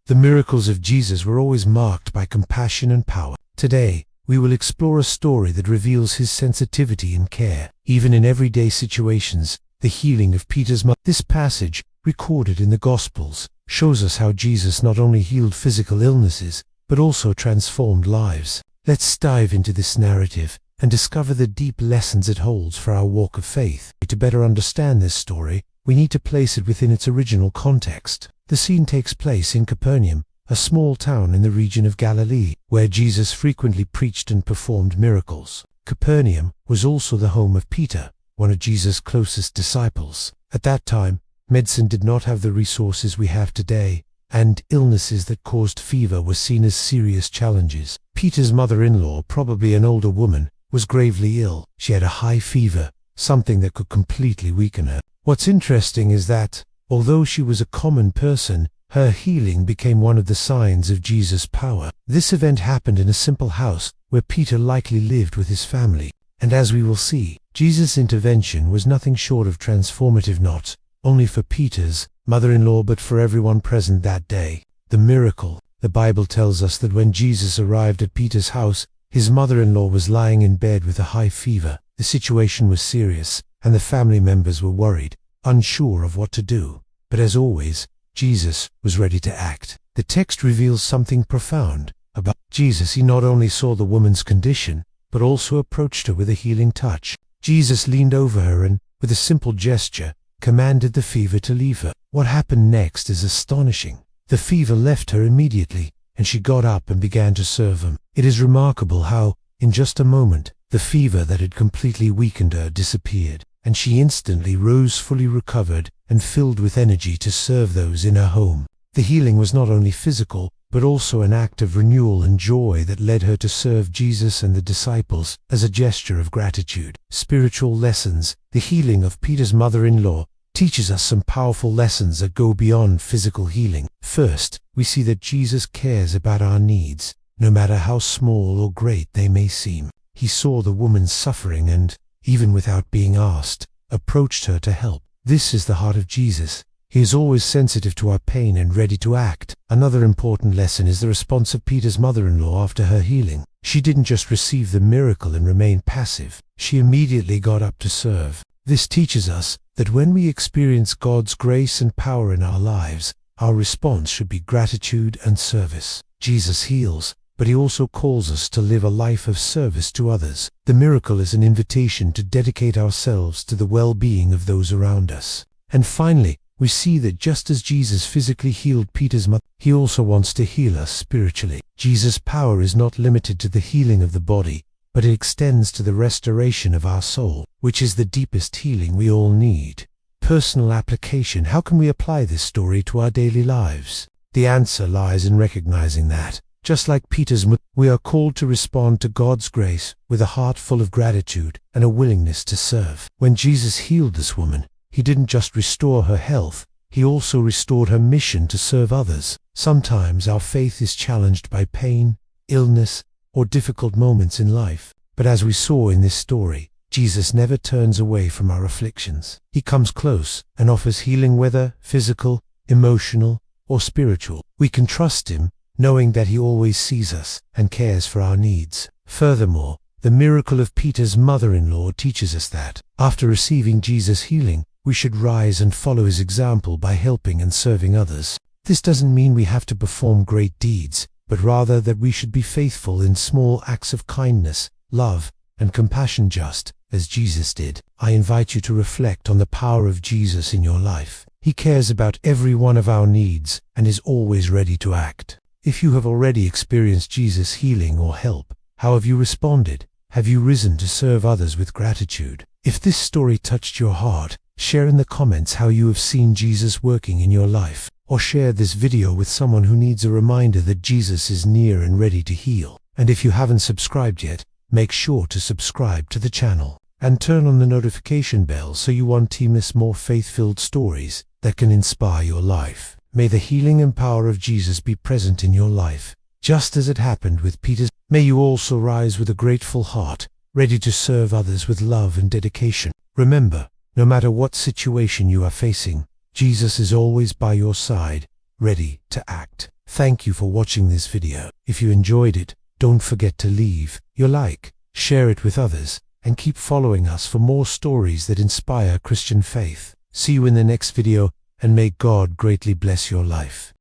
The miracles of Jesus were always marked by compassion and power. Today, we will explore a story that reveals his sensitivity and care, even in everyday situations. The healing of Peter's mother. This passage, recorded in the Gospels, shows us how Jesus not only healed physical illnesses, but also transformed lives. Let's dive into this narrative and discover the deep lessons it holds for our walk of faith. To better understand this story, we need to place it within its original context. The scene takes place in Capernaum, a small town in the region of Galilee, where Jesus frequently preached and performed miracles. Capernaum was also the home of Peter, one of Jesus' closest disciples. At that time, medicine did not have the resources we have today, and illnesses that caused fever were seen as serious challenges. Peter's mother-in-law, probably an older woman, was gravely ill. She had a high fever, something that could completely weaken her. What's interesting is that, although she was a common person, her healing became one of the signs of Jesus' power. This event happened in a simple house where Peter likely lived with his family. And as we will see, Jesus' intervention was nothing short of transformative, not only for Peter's mother-in-law but for everyone present that day. The miracle. The Bible tells us that when Jesus arrived at Peter's house, his mother-in-law was lying in bed with a high fever. The situation was serious, and the family members were worried, unsure of what to do. But as always, Jesus was ready to act. The text reveals something profound about Jesus. He not only saw the woman's condition, but also approached her with a healing touch. Jesus leaned over her and, with a simple gesture, commanded the fever to leave her. What happened next is astonishing. The fever left her immediately, and she got up and began to serve him. It is remarkable how, in just a moment, the fever that had completely weakened her disappeared, and she instantly rose fully recovered and filled with energy to serve those in her home. The healing was not only physical, but also an act of renewal and joy that led her to serve Jesus and the disciples as a gesture of gratitude. Spiritual lessons. The healing of Peter's mother-in-law teaches us some powerful lessons that go beyond physical healing. First, we see that Jesus cares about our needs, no matter how small or great they may seem. He saw the woman's suffering and, even without being asked, approached her to help. This is the heart of Jesus. He is always sensitive to our pain and ready to act. Another important lesson is the response of Peter's mother-in-law after her healing. She didn't just receive the miracle and remain passive. She immediately got up to serve. This teaches us that when we experience God's grace and power in our lives, our response should be gratitude and service. Jesus heals, but he also calls us to live a life of service to others. The miracle is an invitation to dedicate ourselves to the well-being of those around us. And finally, we see that just as Jesus physically healed Peter's mother, he also wants to heal us spiritually. Jesus' power is not limited to the healing of the body, but it extends to the restoration of our soul, which is the deepest healing we all need. Personal application. How can we apply this story to our daily lives? The answer lies in recognizing that, just like Peter's mother, we are called to respond to God's grace with a heart full of gratitude and a willingness to serve. When Jesus healed this woman, he didn't just restore her health, he also restored her mission to serve others. Sometimes our faith is challenged by pain, illness, or difficult moments in life. But as we saw in this story, Jesus never turns away from our afflictions. He comes close and offers healing, whether physical, emotional, or spiritual. We can trust him, knowing that he always sees us and cares for our needs. Furthermore, the miracle of Peter's mother-in-law teaches us that, after receiving Jesus' healing, we should rise and follow his example by helping and serving others. This doesn't mean we have to perform great deeds, but rather that we should be faithful in small acts of kindness, love, and compassion, just as Jesus did. I invite you to reflect on the power of Jesus in your life. He cares about every one of our needs and is always ready to act. If you have already experienced Jesus' healing or help, how have you responded? Have you risen to serve others with gratitude? If this story touched your heart, share in the comments how you have seen Jesus working in your life, or share this video with someone who needs a reminder that Jesus is near and ready to heal. And if you haven't subscribed yet, make sure to subscribe to the channel and turn on the notification bell so you won't miss more faith-filled stories that can inspire your life. May the healing and power of Jesus be present in your life, just as it happened with Peter's. May you also rise with a grateful heart, ready to serve others with love and dedication. Remember, no matter what situation you are facing, Jesus is always by your side, ready to act. Thank you for watching this video. If you enjoyed it, don't forget to leave your like, share it with others, and keep following us for more stories that inspire Christian faith. See you in the next video, and may God greatly bless your life.